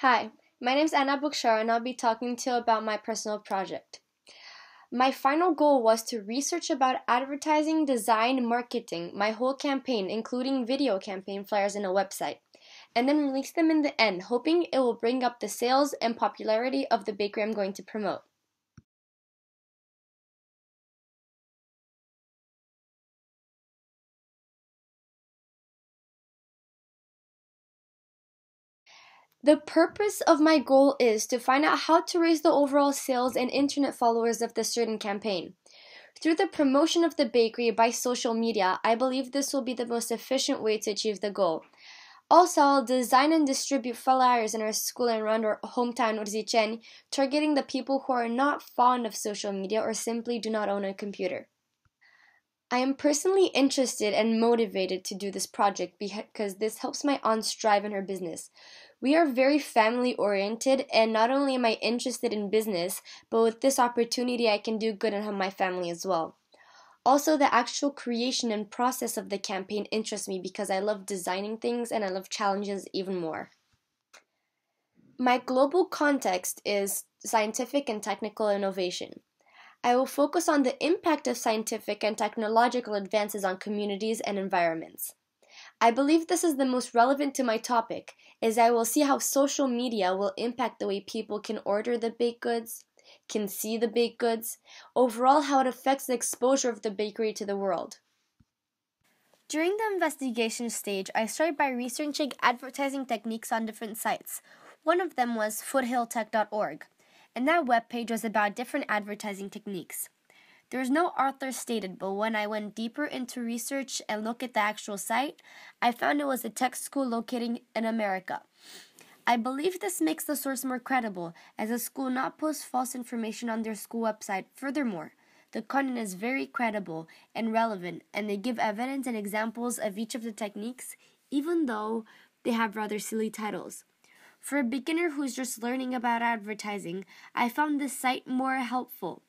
Hi, my name is Anna Bukshar and I'll be talking to you about my personal project. My final goal was to research about advertising, design, marketing, my whole campaign, including video campaign flyers and a website, and then release them in the end, hoping it will bring up the sales and popularity of the bakery I'm going to promote. The purpose of my goal is to find out how to raise the overall sales and internet followers of the certain campaign. Through the promotion of the bakery by social media, I believe this will be the most efficient way to achieve the goal. Also, I'll design and distribute flyers in our school and around our hometown, Urzichen, targeting the people who are not fond of social media or simply do not own a computer. I am personally interested and motivated to do this project because this helps my aunt strive in her business. We are very family oriented, and not only am I interested in business, but with this opportunity I can do good and help my family as well. Also, the actual creation and process of the campaign interests me because I love designing things and I love challenges even more. My global context is scientific and technical innovation. I will focus on the impact of scientific and technological advances on communities and environments. I believe this is the most relevant to my topic, as I will see how social media will impact the way people can order the baked goods, can see the baked goods, overall how it affects the exposure of the bakery to the world. During the investigation stage, I started by researching advertising techniques on different sites. One of them was foothilltech.org, and that webpage was about different advertising techniques. There is no author stated, but when I went deeper into research and looked at the actual site, I found it was a tech school located in America. I believe this makes the source more credible, as the school not post false information on their school website. Furthermore, the content is very credible and relevant, and they give evidence and examples of each of the techniques, even though they have rather silly titles. For a beginner who's just learning about advertising, I found this site more helpful,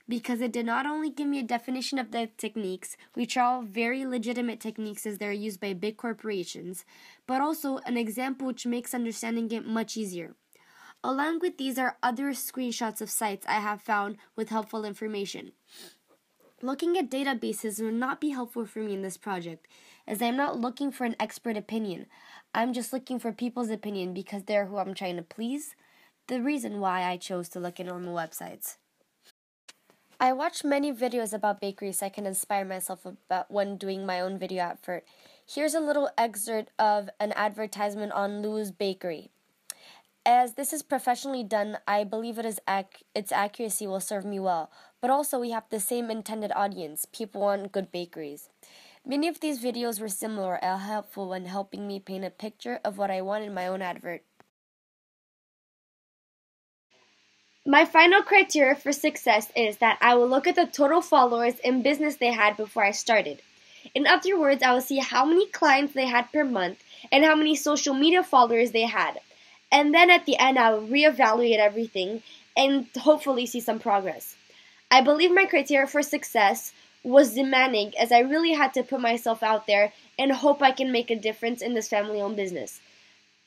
because it did not only give me a definition of the techniques, which are all very legitimate techniques as they're used by big corporations, but also an example which makes understanding it much easier. Along with these are other screenshots of sites I have found with helpful information. Looking at databases will not be helpful for me in this project, as I'm not looking for an expert opinion. I'm just looking for people's opinion because they're who I'm trying to please. The reason why I chose to look at normal websites. I watch many videos about bakeries so I can inspire myself about when doing my own video effort. Here's a little excerpt of an advertisement on Lou's Bakery. As this is professionally done, I believe its accuracy will serve me well. But also we have the same intended audience. People want good bakeries. Many of these videos were similar and helpful when helping me paint a picture of what I want in my own advert. My final criteria for success is that I will look at the total followers and business they had before I started. In other words, I will see how many clients they had per month and how many social media followers they had. And then at the end, I will reevaluate everything and hopefully see some progress. I believe my criteria for success was demanding, as I really had to put myself out there and hope I can make a difference in this family-owned business.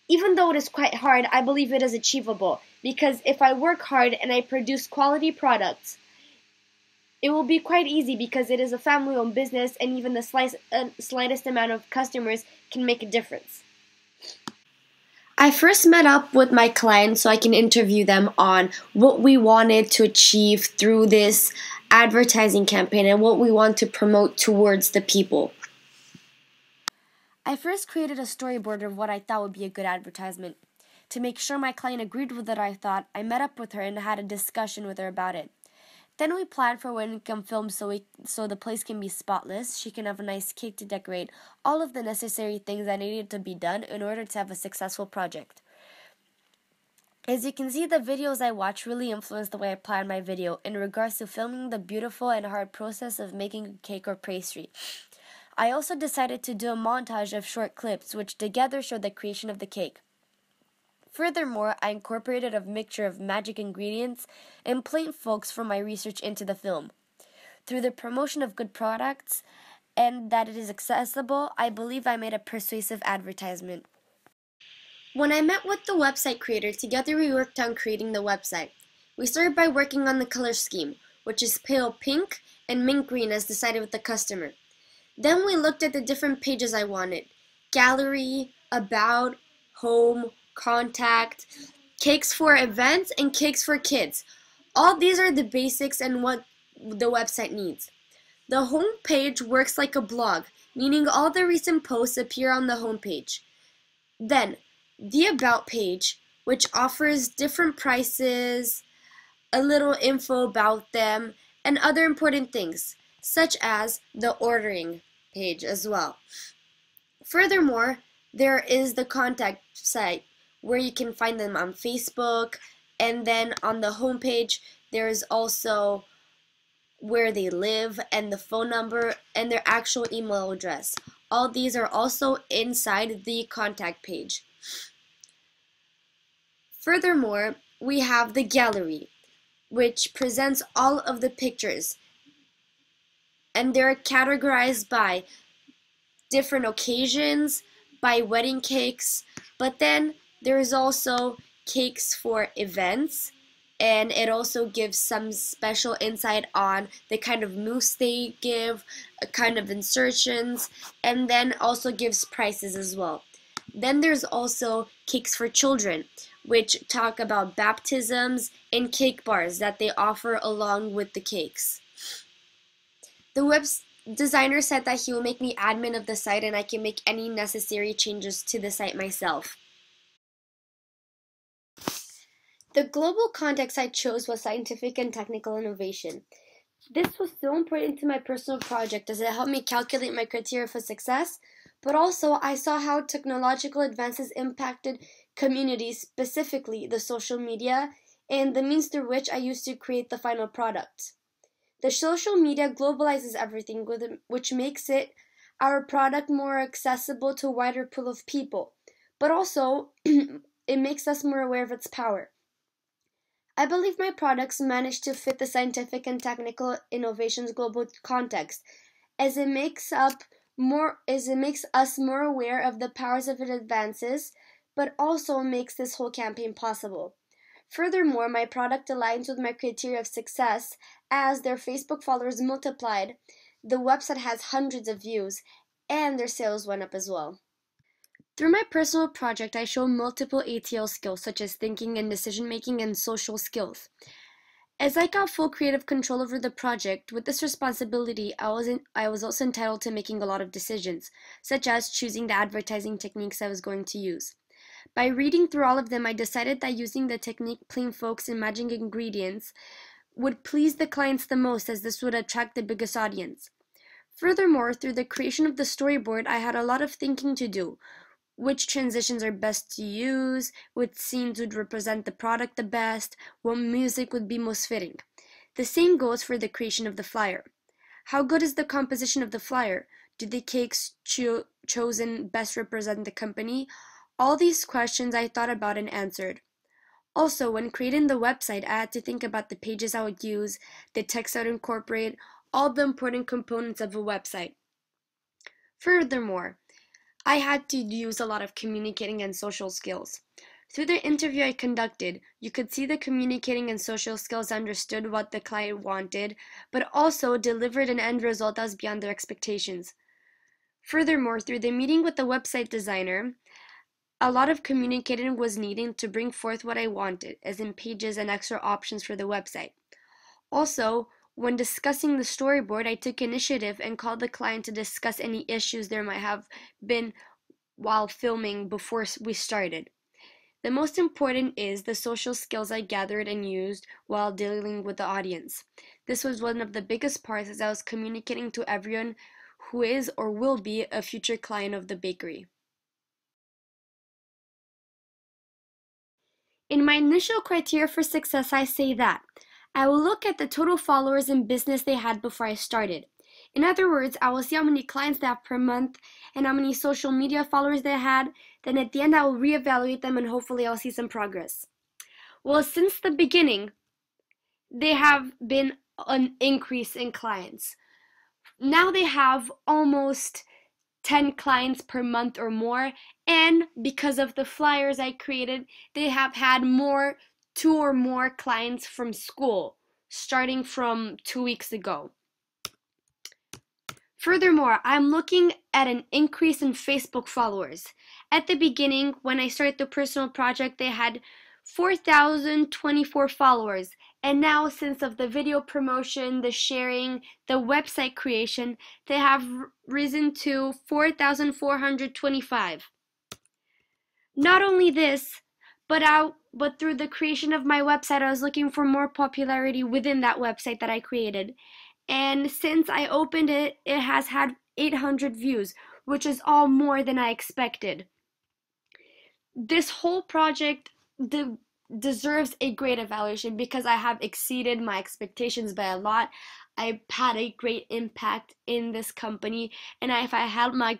Even though it is quite hard, I believe it is achievable, because if I work hard and I produce quality products, it will be quite easy because it is a family-owned business and even the slightest amount of customers can make a difference. I first met up with my clients so I can interview them on what we wanted to achieve through this advertising campaign and what we want to promote towards the people. I first created a storyboard of what I thought would be a good advertisement. To make sure my client agreed with what I thought, I met up with her and had a discussion with her about it. Then we planned for when we can film so the place can be spotless, she can have a nice cake to decorate, all of the necessary things that needed to be done in order to have a successful project. As you can see, the videos I watch really influenced the way I plan my video in regards to filming the beautiful and hard process of making a cake or pastry. I also decided to do a montage of short clips which together show the creation of the cake. Furthermore, I incorporated a mixture of magic ingredients and plain folks from my research into the film. Through the promotion of good products and that it is accessible, I believe I made a persuasive advertisement. When I met with the website creator, together we worked on creating the website. We started by working on the color scheme, which is pale pink and mint green as decided with the customer. Then we looked at the different pages I wanted: gallery, about, home, contact, cakes for events, and cakes for kids. All these are the basics and what the website needs. The home page works like a blog, meaning all the recent posts appear on the home page. Then, the about page, which offers different prices, a little info about them, and other important things, such as the ordering page as well. Furthermore, there is the contact site where you can find them on Facebook, and then on the home page there is also where they live and the phone number and their actual email address. All these are also inside the contact page. Furthermore, we have the gallery, which presents all of the pictures, and they're categorized by different occasions, by wedding cakes, but then there is also cakes for events, and it also gives some special insight on the kind of mousse they give, a kind of insertions, and then also gives prices as well. Then there's also cakes for children, which talk about baptisms and cake bars that they offer along with the cakes. The web designer said that he will make me admin of the site and I can make any necessary changes to the site myself. The global context I chose was scientific and technical innovation. This was so important to my personal project as it helped me calculate my criteria for success, but also I saw how technological advances impacted communities, specifically the social media, and the means through which I used to create the final product. The social media globalizes everything, which makes our product more accessible to a wider pool of people, but also it makes us more aware of its power. I believe my products manage to fit the scientific and technical innovations global context, as it makes us more aware of the powers of its advances, but also makes this whole campaign possible. Furthermore, my product aligns with my criteria of success, as their Facebook followers multiplied, the website has hundreds of views, and their sales went up as well. Through my personal project, I show multiple ATL skills such as thinking and decision-making and social skills. As I got full creative control over the project, with this responsibility, I was also entitled to making a lot of decisions, such as choosing the advertising techniques I was going to use. By reading through all of them, I decided that using the technique plain folks and magic ingredients would please the clients the most, as this would attract the biggest audience. Furthermore, through the creation of the storyboard, I had a lot of thinking to do. Which transitions are best to use, which scenes would represent the product the best, what music would be most fitting. The same goes for the creation of the flyer. How good is the composition of the flyer? Do the cakes chosen best represent the company? All these questions I thought about and answered. Also, when creating the website, I had to think about the pages I would use, the text I would incorporate, all the important components of a website. Furthermore, I had to use a lot of communicating and social skills. Through the interview I conducted, you could see the communicating and social skills understood what the client wanted, but also delivered an end result that was beyond their expectations. Furthermore, through the meeting with the website designer, a lot of communicating was needed to bring forth what I wanted, as in pages and extra options for the website. Also, when discussing the storyboard, I took initiative and called the client to discuss any issues there might have been while filming before we started. The most important is the social skills I gathered and used while dealing with the audience. This was one of the biggest parts, as I was communicating to everyone who is or will be a future client of the bakery. In my initial criteria for success, I say that I will look at the total followers and business they had before I started. In other words, I will see how many clients they have per month and how many social media followers they had. Then at the end, I will reevaluate them and hopefully I'll see some progress. Well, since the beginning, they have been an increase in clients. Now they have almost 10 clients per month or more, and because of the flyers I created, they have had 2 or more clients from school, starting from 2 weeks ago. Furthermore, I'm looking at an increase in Facebook followers. At the beginning, when I started the personal project, they had 4,024 followers. And now, since of the video promotion, the sharing, the website creation, they have risen to 4,425. Not only this, but through the creation of my website, I was looking for more popularity within that website that I created. And since I opened it, it has had 800 views, which is all more than I expected. This whole project deserves a great evaluation because I have exceeded my expectations by a lot. I've had a great impact in this company, and I've helped my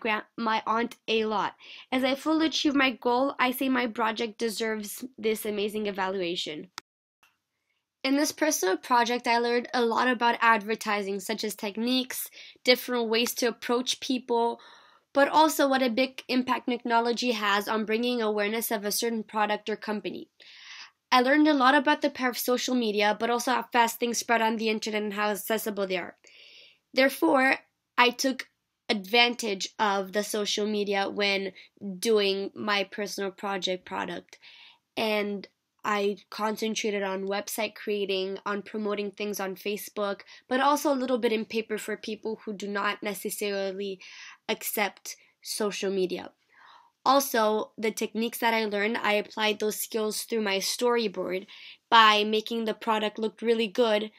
aunt a lot. As I fully achieve my goal, I say my project deserves this amazing evaluation. In this personal project, I learned a lot about advertising, such as techniques, different ways to approach people, but also what a big impact technology has on bringing awareness of a certain product or company. I learned a lot about the power of social media, but also how fast things spread on the internet and how accessible they are. Therefore, I took advantage of the social media when doing my personal product, and I concentrated on website creating, on promoting things on Facebook, but also a little bit in paper for people who do not necessarily accept social media. Also, the techniques that I learned, I applied those skills through my storyboard by making the product look really good,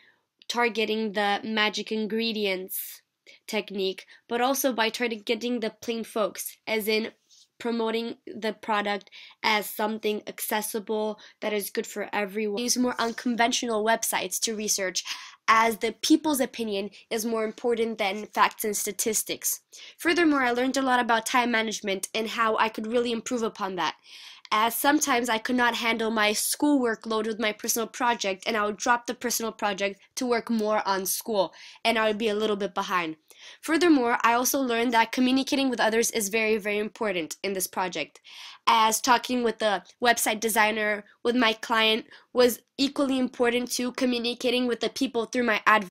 targeting the magic ingredients technique, but also by targeting the plain folks, as in promoting the product as something accessible that is good for everyone. Use more unconventional websites to research, as the people's opinion is more important than facts and statistics. Furthermore, I learned a lot about time management and how I could really improve upon that, as sometimes I could not handle my school workload with my personal project, and I would drop the personal project to work more on school, and I would be a little bit behind. Furthermore, I also learned that communicating with others is very, very important in this project, as talking with the website designer, with my client, was equally important to communicating with the people through my ad.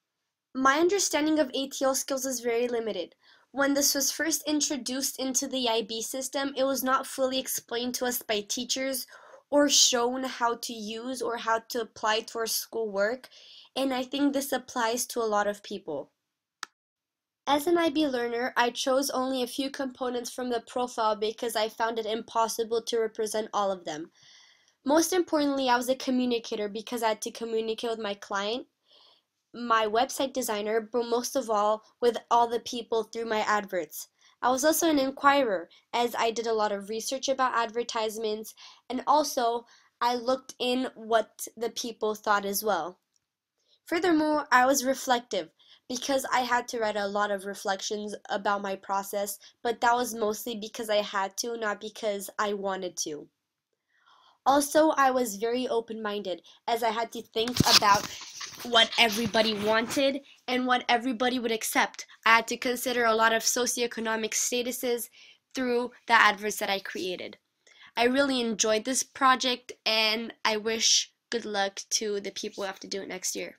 My understanding of ATL skills is very limited. When this was first introduced into the IB system, it was not fully explained to us by teachers or shown how to use or how to apply to our schoolwork, and I think this applies to a lot of people. As an IB learner, I chose only a few components from the profile because I found it impossible to represent all of them. Most importantly, I was a communicator because I had to communicate with my client, my website designer, but most of all, with all the people through my adverts. I was also an inquirer, as I did a lot of research about advertisements, and also I looked in what the people thought as well. Furthermore, I was reflective because I had to write a lot of reflections about my process, but that was mostly because I had to, not because I wanted to. Also, I was very open-minded, as I had to think about what everybody wanted and what everybody would accept. I had to consider a lot of socioeconomic statuses through the adverts that I created. I really enjoyed this project, and I wish good luck to the people who have to do it next year.